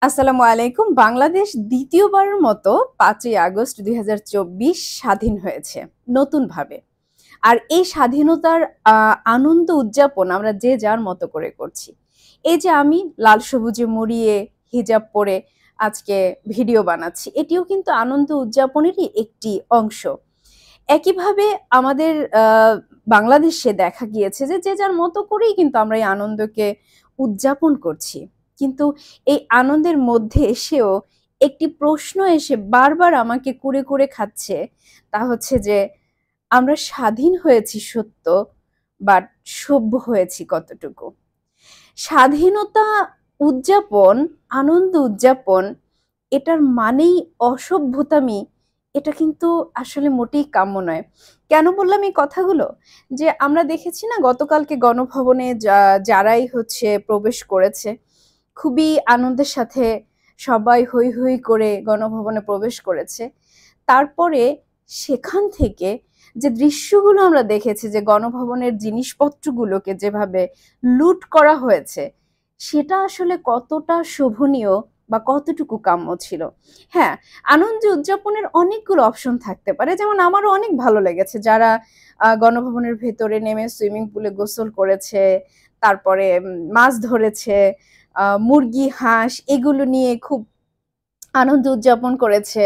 আসসালামু আলাইকুম। বাংলাদেশ দ্বিতীয়বারের মতো ৫ই আগস্ট ২০২৪ স্বাধীন হয়েছে নতুনভাবে। আর এই স্বাধীনতার আনন্দ উদযাপন আমরা যে যার মতো করে করছি। এই যে আমি লাল সবুজে মুড়িয়ে হিজাব পরে আজকে ভিডিও বানাচ্ছি, এটিও কিন্তু আনন্দ উদযাপনেরই একটি অংশ। একইভাবে আমাদের বাংলাদেশে দেখা গিয়েছে যে, যে যার মতো করেই কিন্তু আমরা এই আনন্দকে উদযাপন করছি। কিন্তু এই আনন্দের মধ্যে এসেও একটি প্রশ্ন এসে বারবার আমাকে কুরে, কুরে খাচ্ছে। তা হচ্ছে যে, আমরা স্বাধীন হয়েছি সত্য, বাট সভ্য হয়েছি কতটুকু? স্বাধীনতা উদযাপন, আনন্দ উদযাপন এটার মানেই অসভ্যতামি, এটা কিন্তু আসলে মোটেই কাম্য নয়। কেন বললাম এই কথাগুলো? যে আমরা দেখেছি না গতকালকে গণভবনে যারাই হচ্ছে প্রবেশ করেছে, খুবই আনন্দের সাথে সবাই হৈ, হৈ করে গণভবনে প্রবেশ করেছে। তারপরে সেখান থেকে যে দৃশ্যগুলো আমরা দেখেছি যে গণভবনের জিনিসপত্রগুলোকে যেভাবে লুট করা হয়েছে, সেটা আসলে কতটা শোভনীয় বা কতটুকু কাম্য ছিল। হ্যাঁ, আনন্দ উদযাপনের অনেকগুলো অপশন থাকতে পারে। যেমন আমারও অনেক ভালো লেগেছে যারা গণভবনের ভেতরে নেমে সুইমিং পুলে গোসল করেছে, তারপরে মাছ ধরেছে, মুরগি, হাঁস এগুলো নিয়ে খুব আনন্দ উদযাপন করেছে,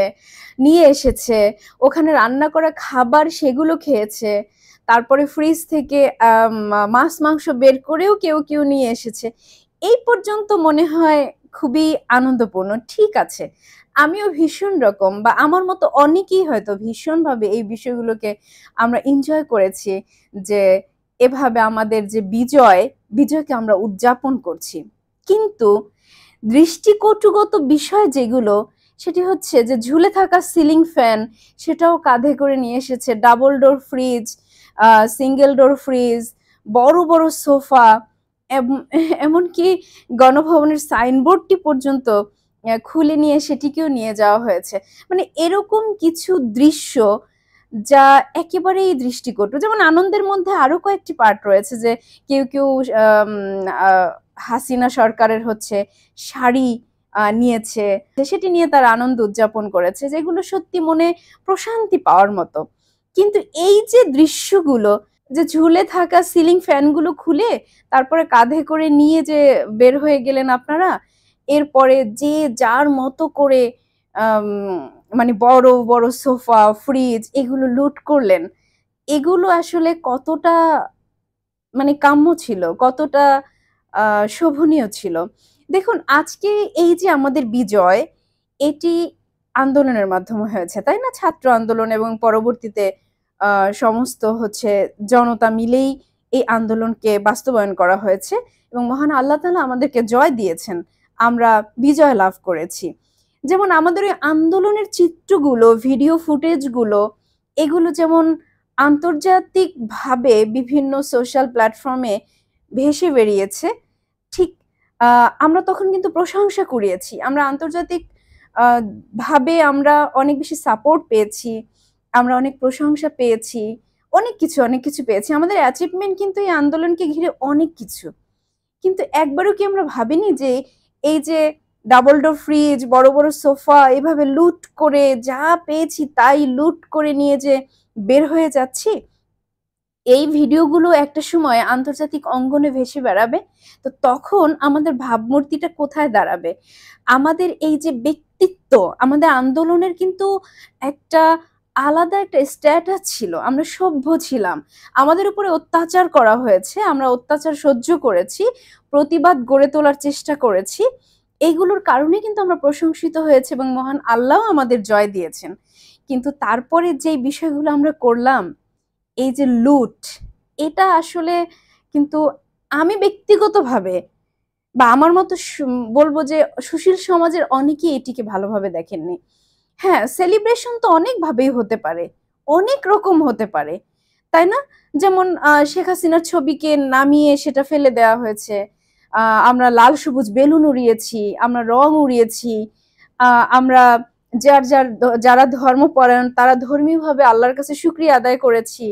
নিয়ে এসেছে। ওখানে রান্না করা খাবার সেগুলো খেয়েছে। তারপরে ফ্রিজ থেকে মাছ-মাংস বের করেও কেউ, কেউ নিয়ে এসেছে। এই পর্যন্ত মনে হয় খুবই আনন্দপূর্ণ। ঠিক আছে। আমিও ভীষণ রকম বা আমার মতো অনেকেই হয়তো ভীষণভাবে এই বিষয়গুলোকে আমরা এনজয় করেছি যে এভাবে আমাদের যে বিজয়কে আমরা উদযাপন করছি। কিন্তু দৃষ্টিকটুগত বিষয় যেগুলো, সেটি হচ্ছে যে ঝুলে থাকা সিলিং ফ্যান, সেটাও কাঁধে করে নিয়ে এসেছে। Double door fridge, single door fridge, বড়, বড় সোফা, এম এমনকি গণভবনের সাইনবোর্ডটি পর্যন্ত খুলে নিয়ে সেটিকেও নিয়ে যাওয়া হয়েছে। মানে এরকম কিছু দৃশ্য যা একেবারেই দৃষ্টিকটু। যেমন আনন্দের মধ্যে আরো কয়েকটি পার্ট রয়েছে যে কেউ, কেউ আম আ হাসিনা সরকারের হচ্ছে শাড়ি নিয়েছে। সেটি নিয়ে তারা আনন্দ উদযাপন করেছে। যেগুলো সত্যি মনে প্রশান্তি পাওয়ার মতো। কিন্তু এই যে দৃশ্যগুলো যে ঝুলে থাকা সিলিং ফ্যানগুলো খুলে তারপরে কাঁধে করে নিয়ে যে বের হয়ে গেলেন আপনারা, এরপরে যে যার মতো করে আম মানে বড়, বড় সোফা, ফ্রিজ এগুলো লুট করলেন। এগুলো আসলে কতটা মানে কাম্য ছিল, কতটা আ শোভনীয় ছিল। দেখুন আজকে এই যে আমাদের বিজয়, এটি আন্দোলনের মাধ্যমে হয়েছে, তাই না? ছাত্র আন্দোলন এবং পরবর্তীতে আ সমস্ত হচ্ছে জনতা মিলেই এই আন্দোলনকে বাস্তবায়ন করা হয়েছে এবং মহান আল্লাহ তাআলা আমাদেরকে জয় দিয়েছেন। আমরা বিজয় লাভ করেছি। যেমন আমাদের ওই আন্দোলনের চিত্রগুলো, ভিডিও ফুটেজগুলো এগুলো যেমন আন্তর্জাতিকভাবে বিভিন্ন সোশ্যাল প্ল্যাটফর্মে ভেসে বেরিয়েছে, ঠিক আ আমরা তখন কিন্তু প্রশংসা কুড়িয়েছি। আমরা আন্তর্জাতিক আ ভাবে আমরা অনেক বেশি সাপোর্ট পেয়েছি। আমরা অনেক প্রশংসা পেয়েছি। অনেক কিছু পেয়েছি। আমাদের অ্যাচিভমেন্ট কিন্তু এই আন্দোলনকে ঘিরে অনেক কিছু। কিন্তু একবারও কি আমরা ভাবিনি যে এই যে ডাবল ডোর ফ্রিজ, বড়, বড় সোফা এভাবে লুট করে যা পেয়েছি তাই লুট করে নিয়ে যে বের হয়ে যাচ্ছি, এই ভিডিওগুলো একটা সময় আন্তর্জাতিক অঙ্গনে ভেসে বেড়াবে। তো তখন আমাদের ভাবমূর্তিটা কোথায় দাঁড়াবে? আমাদের এই যে ব্যক্তিত্ব, আমাদের আন্দোলনের কিন্তু একটা আলাদা একটা স্ট্যাটাস ছিল। আমরা সভ্য ছিলাম। আমাদের উপরে অত্যাচার করা হয়েছে। আমরা অত্যাচার সহ্য করেছি। প্রতিবাদ গড়ে তোলার চেষ্টা করেছি। এইগুলোর কারণেই কিন্তু আমরা প্রশংসিত হয়েছি এবং মহান আল্লাহও আমাদের জয় দিয়েছেন। কিন্তু তারপরে যেই বিষয়গুলো আমরা করলাম, এই যে লুট, এটা আসলে কিন্তু আমি ব্যক্তিগতভাবে বা আমার মতো বলব যে সুশীল সমাজের অনেকেই এটিকে ভালোভাবে দেখেননি। হ্যাঁ, সেলিব্রেশন তো অনেকভাবেই হতে পারে। অনেক রকম হতে পারে। তাই না? যেমন শেখ হাসিনার ছবিকে নামিয়ে সেটা ফেলে দেওয়া হয়েছে। আ আমরা লাল সবুজ বেলুন উড়িয়েছি, আমরা রং উড়িয়েছি। আ আমরা যারা ধর্মপরায়ণ তারা ধর্মীয়ভাবে আল্লাহর কাছে শুকরিয়া আদায় করেছি।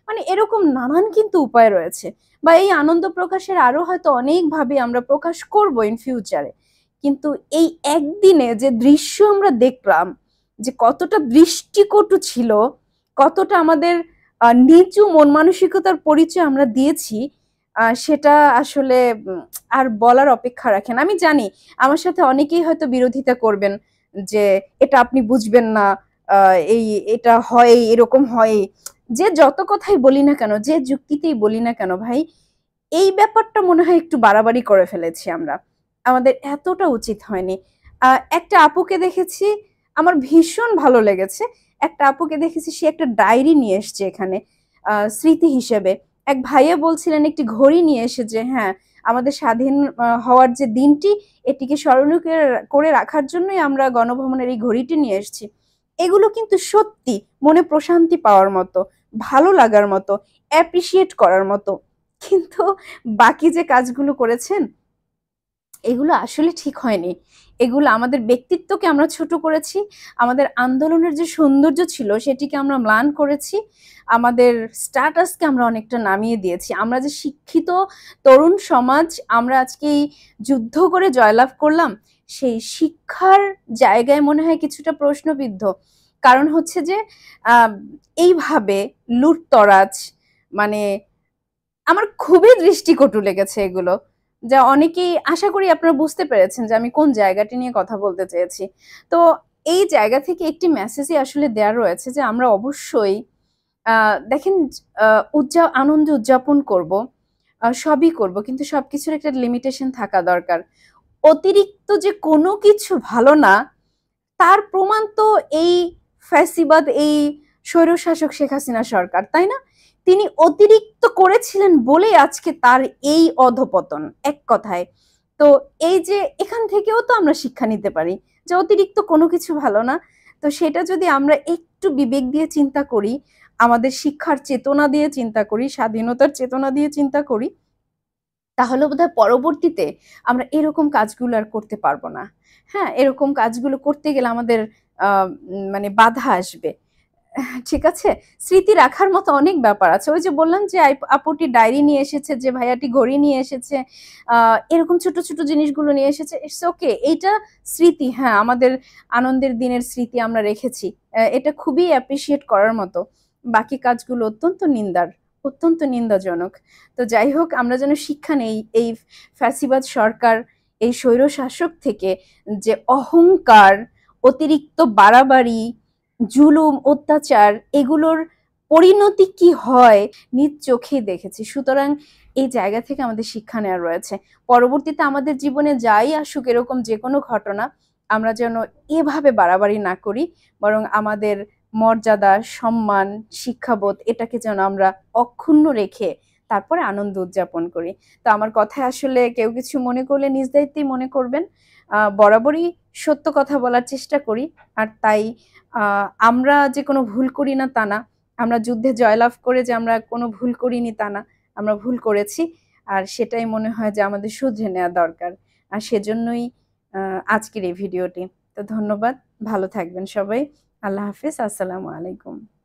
মানে এরকম নানান কিন্তু উপায় রয়েছে। বা এই আনন্দ প্রকাশের আরো হয়তো অনেকভাবে আমরা প্রকাশ করব ইন ফিউচার এ। কিন্তু এই একদিনে যে দৃশ্য আমরা দেখলাম, যে কতটা দৃষ্টিকটু ছিল, কতটা আমাদের নিচু মন মানসিকতার পরিচয় আমরা দিয়েছি, সেটা আসলে আর বলার অপেক্ষা রাখে না। আমি জানি আমার সাথে অনেকেই হয়তো বিরোধিতা করবেন যে এটা আপনি বুঝবেন না, এই এটা হয়, এরকম হয়। যে যত কথাই বলি না কেন, যে যুক্তিতেই বলি না কেন ভাই, এই ব্যাপারটা মনে হয় একটু বাড়াবাড়ি করে ফেলেছি আমরা। আমাদের এতটা উচিত হয়নি। একটা আপুকে দেখেছি, আমার ভীষণ ভালো লেগেছে। একটা আপুকে দেখেছি, সে একটা ডায়েরি নিয়ে এসছে এখানে স্মৃতি হিসেবে। এক ভাইয়া বলছিলেন একটি ঘড়ি নিয়ে এসে যে হ্যাঁ, আমাদের স্বাধীন হওয়ার যে দিনটি, এটিকে স্মরণীয় করে রাখার জন্যই আমরা গণভবনের এই ঘড়িটি নিয়ে এসেছি। এগুলো কিন্তু সত্যি মনে প্রশান্তি পাওয়ার মতো, ভালো লাগার মতো, অ্যাপ্রিসিয়েট করার মতো। কিন্তু বাকি যে কাজগুলো করেছেন, এগুলো আসলে ঠিক হয়নি। এগুলো আমাদের ব্যক্তিত্বকে আমরা ছোট করেছি, আমাদের আন্দোলনের যে সৌন্দর্য ছিল সেটিকে আমরা ম্লান করেছি, আমাদের স্ট্যাটাসকে আমরা অনেকটা নামিয়ে দিয়েছি। আমরা যে শিক্ষিত তরুণ সমাজ, আমরা আজকে এই যুদ্ধ করে জয়লাভ করলাম, সেই শিক্ষার জায়গায় মনে হয় কিছুটা প্রশ্নবিদ্ধ। কারণ হচ্ছে যে এইভাবে লুটতরাজ, মানে আমার খুবই দৃষ্টিকটু লেগেছে এগুলো। যা অনেকেই, আশা করি আপনারা বুঝতে পেরেছেন যে আমি কোন জায়গাটি নিয়ে কথা বলতে চেয়েছি। তো এই জায়গা থেকে একটি মেসেজই আসলে দেওয়া রয়েছে যে আমরা অবশ্যই দেখেন, আনন্দ উদযাপন করব, সবই করব, কিন্তু সবকিছুর একটা লিমিটেশন থাকা দরকার। অতিরিক্ত যে কোনো কিছু ভালো না, তার প্রমাণ তো এই ফ্যাসিবাদ, এই স্বৈরশাসক শেখ হাসিনা সরকার, তাই না? তিনি অতিরিক্ত করেছিলেন বলেই আজকে তার এই অধপতন, এক কথায়। তো এই যে এখান থেকেও তো আমরা শিক্ষা নিতে পারি যে অতিরিক্ত কোনো কিছু ভালো না। তো সেটা যদি আমরা একটু বিবেক দিয়ে চিন্তা করি, আমাদের শিক্ষার চেতনা দিয়ে চিন্তা করি, স্বাধীনতার চেতনা দিয়ে চিন্তা করি, তাহলে বোধহয় পরবর্তীতে আমরা এরকম কাজগুলো আর করতে পারবো না। হ্যাঁ, এরকম কাজগুলো করতে গেলে আমাদের মানে বাধা আসবে। ঠিক আছে? স্মৃতি রাখার মতো অনেক ব্যাপার আছে। ওই যে বললাম যে আপুটি ডায়েরি নিয়ে এসেছে, যে ভাইয়াটি ঘড়ি নিয়ে এসেছে, এরকম ছোট, ছোট জিনিসগুলো নিয়ে এসেছে। It's okay. এইটা স্মৃতি। হ্যাঁ, আমাদের আনন্দের দিনের স্মৃতি আমরা রেখেছি। এটা খুবই অ্যাপ্রিশিয়েট করার মতো। বাকি কাজগুলো অত্যন্ত নিন্দার, অত্যন্ত নিন্দাজনক। তো যাই হোক, আমরা যেন শিক্ষা নেই এই ফ্যাসিবাদ সরকার, এই স্বৈরশাসক থেকে, যে অহংকার, অতিরিক্ত বাড়াবাড়ি, জুলুম, অত্যাচার, এগুলোর পরিণতি কি হয় নিজ চোখেই দেখেছি। সুতরাং এই জায়গা থেকে আমাদের শিক্ষা নেওয়ার রয়েছে। পরবর্তীতে আমাদের জীবনে যাই আসুক এরকম যে কোনো ঘটনা, আমরা যেন এভাবে বাড়াবাড়ি না করি, বরং আমাদের মর্যাদা, সম্মান, শিক্ষাবোধ, এটাকে যেন আমরা অক্ষুণ্ণ রেখে তারপরে আনন্দ উদযাপন করি। তো আমার কথায় আসলে কেউ কিছু মনে করলে নিজ দায়িত্বেই মনে করবেন। বরাবরই সত্য কথা বলার চেষ্টা করি। আর তাই আমরা যে কোনো ভুল করি না তা না। আমরা যুদ্ধে জয়লাভ করে যে আমরা কোনো ভুল করিনি তা না। আমরা ভুল করেছি। আর সেটাই মনে হয় যে আমাদের শুধরে নেওয়া দরকার। আর সেজন্যই আজকের এই ভিডিওটি। তো ধন্যবাদ। ভালো থাকবেন সবাই। আল্লাহ হাফেজ। আসসালামু আলাইকুম।